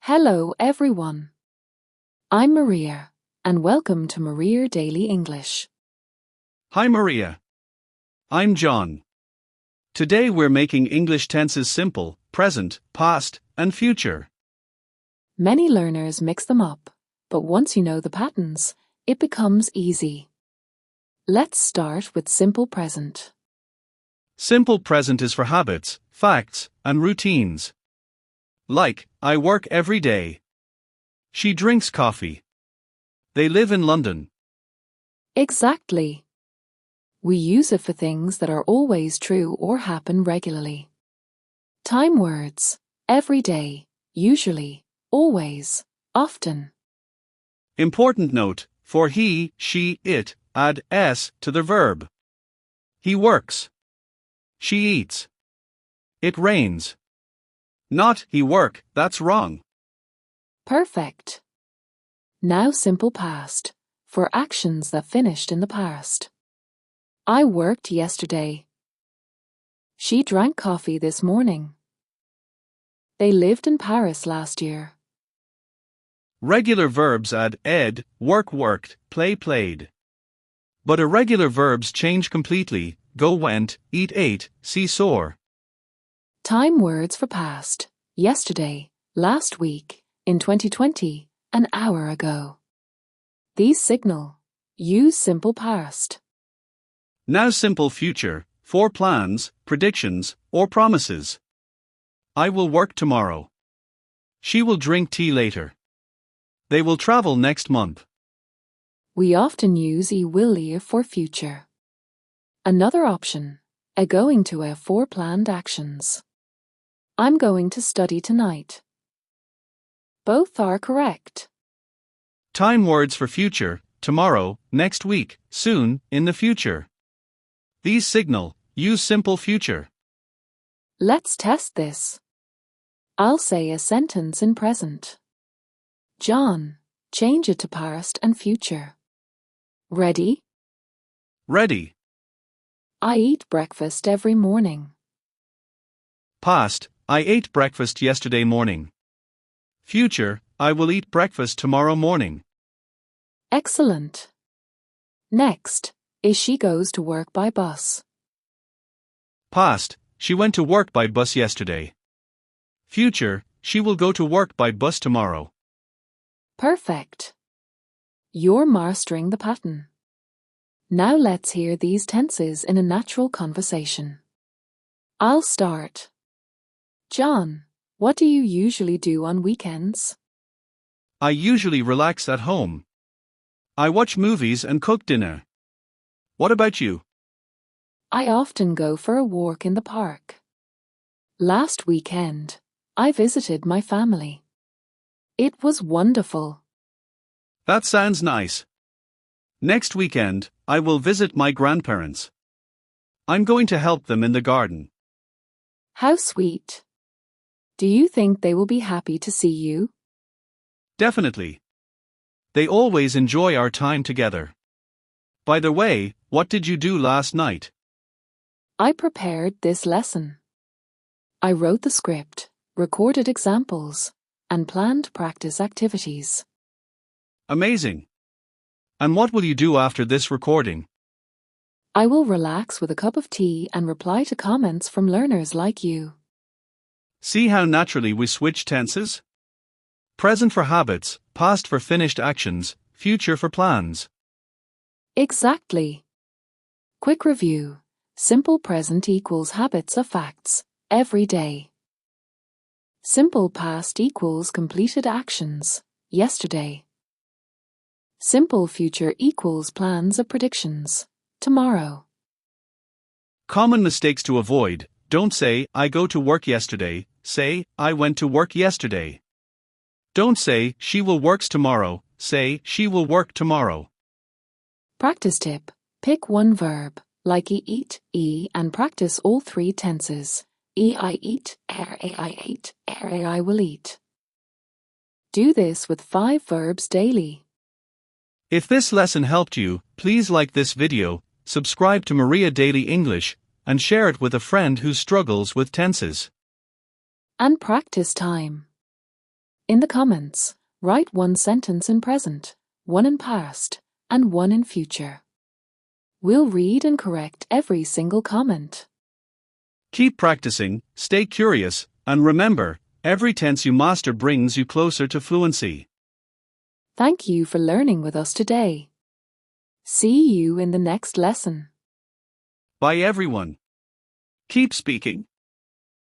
Hello everyone. I'm Maria, and welcome to Maria Daily English. Hi Maria. I'm John. Today we're making English tenses simple, present, past, and future. Many learners mix them up, but once you know the patterns, it becomes easy. Let's start with simple present. Simple present is for habits, facts, and routines. Like, I work every day. She drinks coffee. They live in London. Exactly. We use it for things that are always true or happen regularly. Time words: every day, usually, always, often. Important note: for he, she, it, add s to the verb. He works. She eats. It rains. Not he work, that's wrong. Perfect. Now simple past, for actions that finished in the past. I worked yesterday. She drank coffee this morning. They lived in Paris last year. Regular verbs add ed, work worked, play played. But irregular verbs change completely: go went, eat ate, see saw. Time words for past: yesterday, last week, in 2020, an hour ago. These signal: use simple past. Now simple future, for plans, predictions, or promises. I will work tomorrow. She will drink tea later. They will travel next month. We often use will for future. Another option: going to for planned actions. I'm going to study tonight. Both are correct. Time words for future: tomorrow, next week, soon, in the future. These signal: use simple future. Let's test this. I'll say a sentence in present. John, change it to past and future. Ready? Ready. I eat breakfast every morning. Past, I ate breakfast yesterday morning. Future, I will eat breakfast tomorrow morning. Excellent. Next, she goes to work by bus. Past, she went to work by bus yesterday. Future, she will go to work by bus tomorrow. Perfect. You're mastering the pattern. Now let's hear these tenses in a natural conversation. I'll start. John, what do you usually do on weekends? I usually relax at home. I watch movies and cook dinner. What about you? I often go for a walk in the park. Last weekend, I visited my family. It was wonderful. That sounds nice. Next weekend, I will visit my grandparents. I'm going to help them in the garden. How sweet. Do you think they will be happy to see you? Definitely. They always enjoy our time together. By the way, what did you do last night? I prepared this lesson. I wrote the script, recorded examples, and planned practice activities. Amazing. And what will you do after this recording? I will relax with a cup of tea and reply to comments from learners like you. See how naturally we switch tenses? Present for habits, past for finished actions, future for plans. Exactly. Quick review. Simple present equals habits of facts, every day. Simple past equals completed actions, yesterday. Simple future equals plans of predictions, tomorrow. Common mistakes to avoid: don't say, I go to work yesterday, say, I went to work yesterday. Don't say, she will works tomorrow, say, she will work tomorrow. Practice tip: pick one verb, like eat, and practice all three tenses. I eat, I ate, I will eat. Do this with 5 verbs daily. If this lesson helped you, please like this video, subscribe to Maria Daily English, and share it with a friend who struggles with tenses. And practice time. In the comments, write one sentence in present, one in past, and one in future. We'll read and correct every single comment. Keep practicing, stay curious, and remember, every tense you master brings you closer to fluency. Thank you for learning with us today. See you in the next lesson. Bye everyone. Keep speaking.